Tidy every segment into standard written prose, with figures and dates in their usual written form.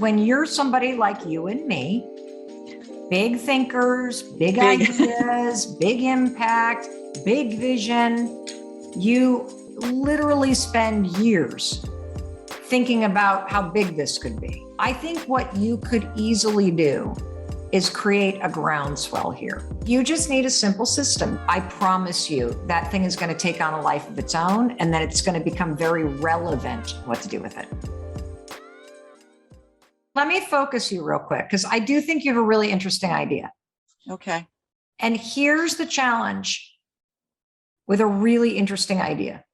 when you're somebody like you and me, big thinkers, big ideas, big impact, big vision, you literally spend years thinking about how big this could be. I think what you could easily do is create a groundswell here. You just need a simple system. I promise you that thing is going to take on a life of its own, and then it's going to become very relevant what to do with it. Let me focus you real quick, because I do think you have a really interesting idea. Okay. And here's the challenge with a really interesting idea.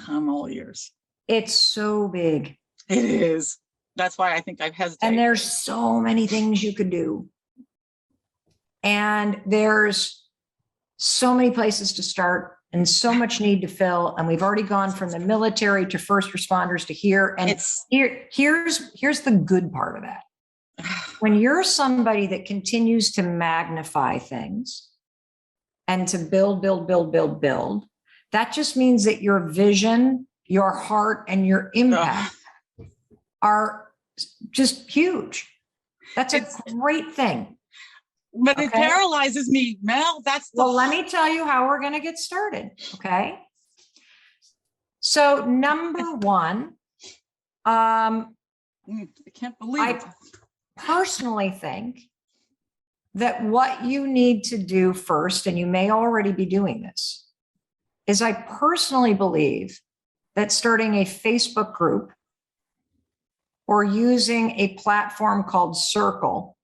I'm all ears. It's so big. It is. That's why I think I've hesitated. And there's so many things you could do. And there's so many places to start and so much need to fill. And we've already gone from the military to first responders to here. And here's the good part of that. When you're somebody that continues to magnify things and to build, that just means that your vision, your heart, and your impact are just huge. That's a great thing. But it paralyzes me, Mel. Well, let me tell you how we're going to get started. Okay. So number one, I can't believe I personally think that what you need to do first, and you may already be doing this, is I personally believe that starting a Facebook group or using a platform called Circle,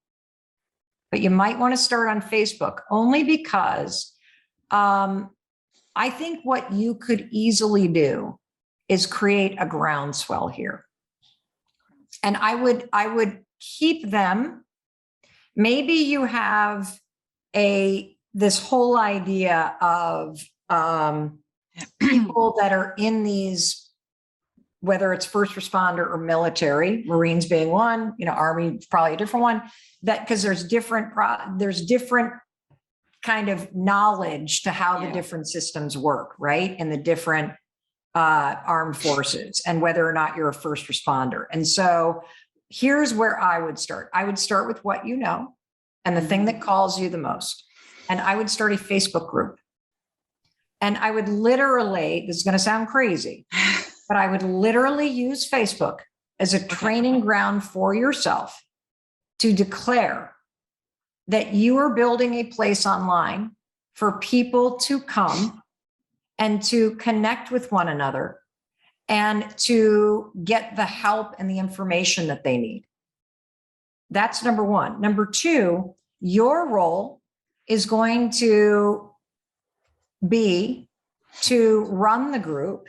but you might want to start on Facebook only because I think what you could easily do is create a groundswell here. And I would keep them. Maybe you have this whole idea of people that are in these, whether it's first responder or military, Marines being one, Army probably a different one, that because there's different kind of knowledge to how the different systems work, right? And the different armed forces and whether or not you're a first responder. And so here's where I would start. I would start with what you know and the thing that calls you the most. And I would start a Facebook group. And I would literally, this is going to sound crazy, but I would literally use Facebook as a training ground for yourself to declare that you are building a place online for people to come and to connect with one another and to get the help and the information that they need. That's number one. Number two, your role is going to be to run the group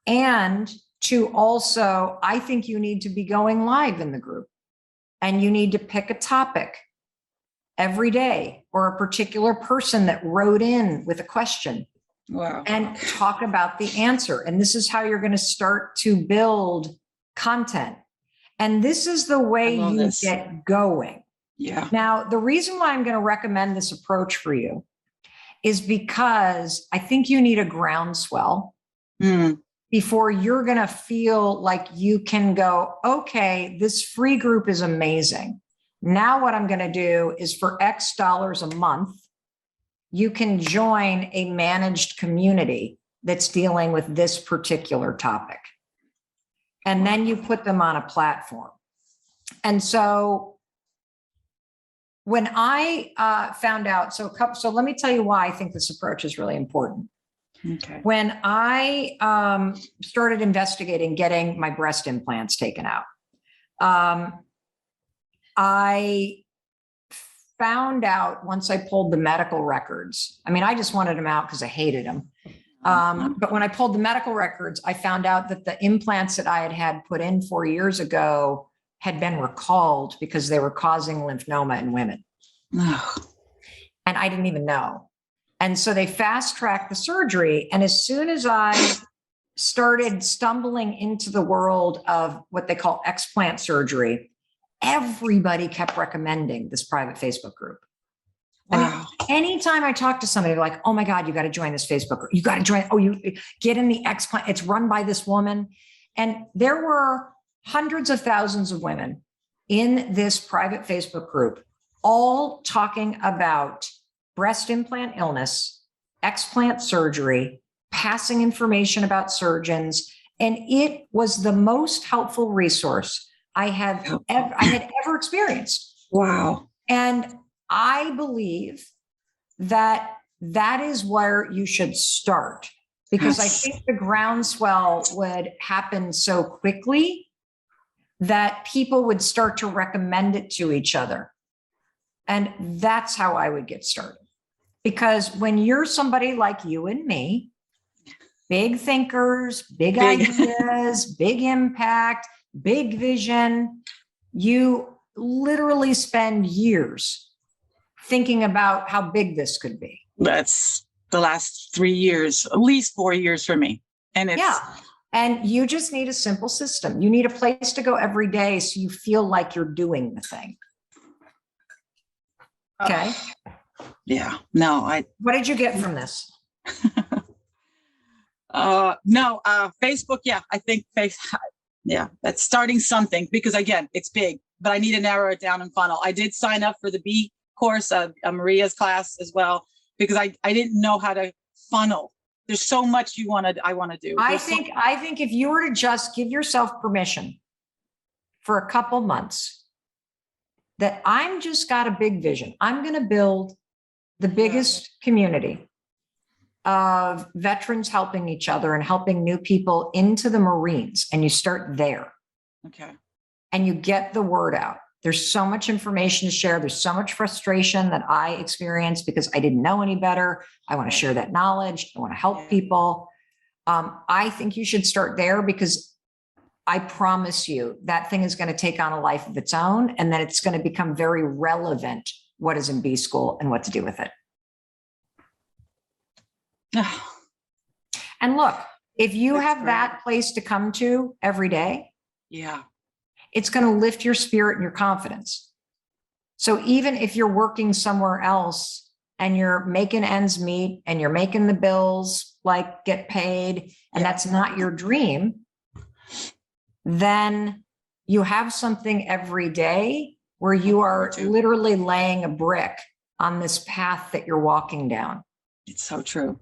and to also, I think you need to be going live in the group, and you need to pick a topic every day or a particular person that wrote in with a question. Wow. And talk about the answer. And this is how you're going to start to build content. And this is the way you get going. Yeah. Now, the reason why I'm going to recommend this approach for you is because I think you need a groundswell before you're going to feel like you can go, okay, this free group is amazing. Now what I'm going to do is for X dollars a month, you can join a managed community that's dealing with this particular topic. And then you put them on a platform. And so when I found out, so let me tell you why I think this approach is really important. Okay. When I started investigating getting my breast implants taken out, I found out once I pulled the medical records. I mean, I just wanted them out because I hated them. But when I pulled the medical records, I found out that the implants that I had put in 4 years ago had been recalled because they were causing lymphoma in women. And I didn't even know. And so they fast tracked the surgery. And as soon as I started stumbling into the world of what they call explant surgery, everybody kept recommending this private Facebook group. Wow. I mean, anytime I talk to somebody, they're like, oh my God, you got to join this Facebook group. You got to join. Oh, you get in the explant. It's run by this woman. And there were hundreds of thousands of women in this private Facebook group, all talking about breast implant illness, explant surgery, passing information about surgeons. And it was the most helpful resource I had ever experienced. Wow. And I believe that that is where you should start, because I think the groundswell would happen so quickly that people would start to recommend it to each other. And that's how I would get started. Because when you're somebody like you and me, big thinkers, big ideas, big impact, big vision, you literally spend years thinking about how big this could be. That's the last 3 years, at least 4 years for me. And it's and you just need a simple system. You need a place to go every day so you feel like you're doing the thing. Okay. What did you get from this? Facebook. Yeah, I think that's starting something, because again, it's big, but I need to narrow it down and funnel. I did sign up for the B course, Maria's class as well, because I didn't know how to funnel. There's so much I want to do. I think if you were to just give yourself permission for a couple months, that I'm just got a big vision. I'm going to build the biggest community of veterans helping each other and helping new people into the Marines. And you start there. Okay. And you get the word out. There's so much information to share. There's so much frustration that I experienced because I didn't know any better. I want to share that knowledge. I want to help people. I think you should start there, because I promise you that thing is going to take on a life of its own, and then it's going to become very relevant what is in B school and what to do with it. And look, if you have that place to come to every day, it's going to lift your spirit and your confidence. So even if you're working somewhere else and you're making ends meet and you're making the bills, like get paid, and that's not your dream, then you have something every day where you are literally laying a brick on this path that you're walking down. It's so true.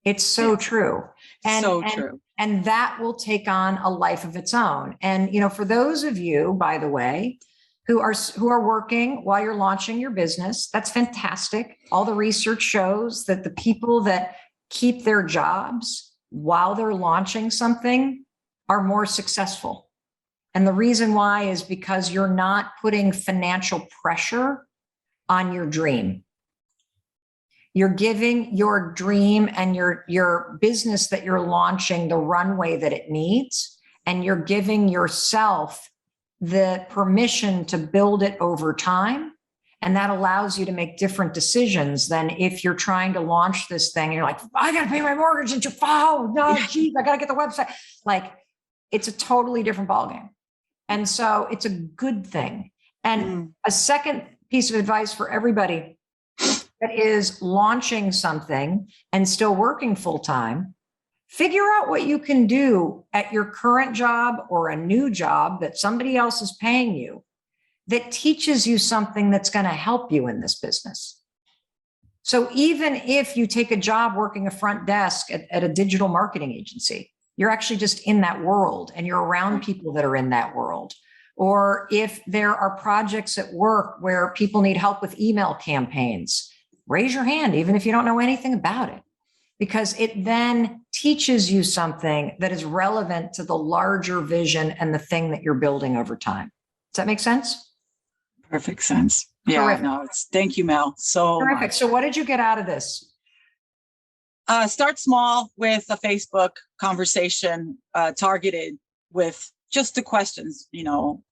It's so true. And true. And that will take on a life of its own. And, for those of you, by the way, who are working while you're launching your business, that's fantastic. All the research shows that the people that keep their jobs while they're launching something are more successful. And the reason why is because you're not putting financial pressure on your dream. You're giving your dream and your business that you're launching the runway that it needs, and you're giving yourself the permission to build it over time. And that allows you to make different decisions than if you're trying to launch this thing and you're like, I got to pay my mortgage and geez, I got to get the website. Like, it's a totally different ballgame. And so it's a good thing. And a second piece of advice for everybody that is launching something and still working full time, figure out what you can do at your current job or a new job that somebody else is paying you that teaches you something that's going to help you in this business. So even if you take a job working a front desk at a digital marketing agency, you're actually just in that world and you're around people that are in that world. Or if there are projects at work where people need help with email campaigns, raise your hand, even if you don't know anything about it, because it then teaches you something that is relevant to the larger vision and the thing that you're building over time. Does that make sense? Perfect sense. Yeah, Terrific. no, thank you, Mel. So terrific. Much. So what did you get out of this? Start small with a Facebook conversation, targeted with just the questions.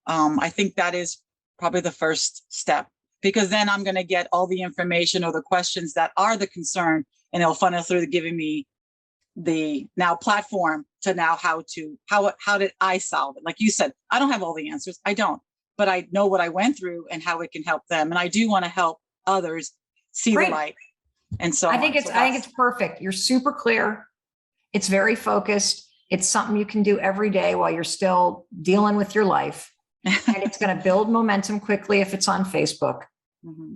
I think that is probably the first step, because then I'm going to get all the information or the questions that are the concern, and it'll funnel through to giving me the now platform to now how did I solve it? Like you said, I don't have all the answers. I don't, but I know what I went through and how it can help them. And I do want to help others see the light. And so I think it's perfect. You're super clear. It's very focused. It's something you can do every day while you're still dealing with your life. And it's going to build momentum quickly if it's on Facebook.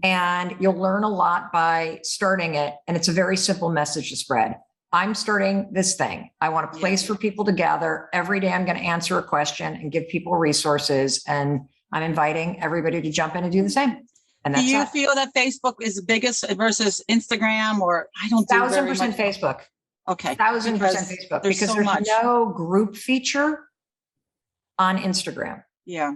And you'll learn a lot by starting it. And it's a very simple message to spread. I'm starting this thing. I want a place for people to gather. Every day I'm going to answer a question and give people resources. And I'm inviting everybody to jump in and do the same. And that's do you feel that Facebook is the biggest versus Instagram? Or I don't do 1,000% Facebook. Okay. 1,000% Facebook, because so there's much. no group feature on Instagram. Yeah.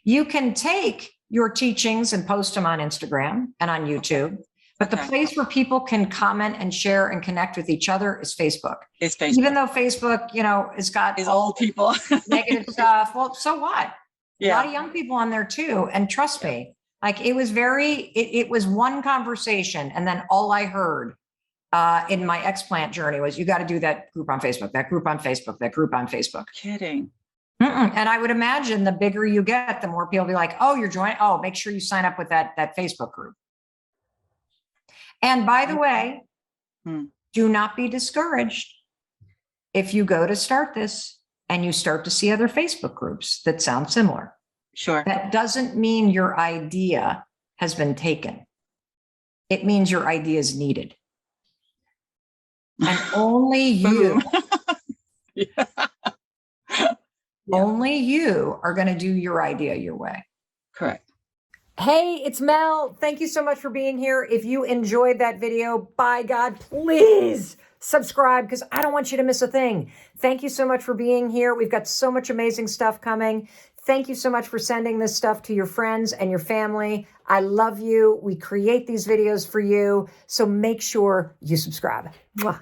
You can take your teachings and post them on Instagram and on YouTube, but the place where people can comment and share and connect with each other is Facebook. It's Facebook. Even though Facebook, has got old people negative stuff. Well, so what? Yeah. A lot of young people on there too. And trust me, like it was it was one conversation. And then all I heard in my explant journey was, you got to do that group on Facebook, that group on Facebook, that group on Facebook. Kidding. And I would imagine the bigger you get, the more people will be like, oh, you're joining. Oh, make sure you sign up with that Facebook group. And by the way, do not be discouraged if you go to start this and you start to see other Facebook groups that sound similar. Sure. That doesn't mean your idea has been taken. It means your idea is needed. And only you. Only you are going to do your idea your way. Correct. Hey, it's Mel. Thank you so much for being here. If you enjoyed that video, by God, please subscribe, because I don't want you to miss a thing. Thank you so much for being here. We've got so much amazing stuff coming. Thank you so much for sending this stuff to your friends and your family. I love you. We create these videos for you. So make sure you subscribe. Mwah.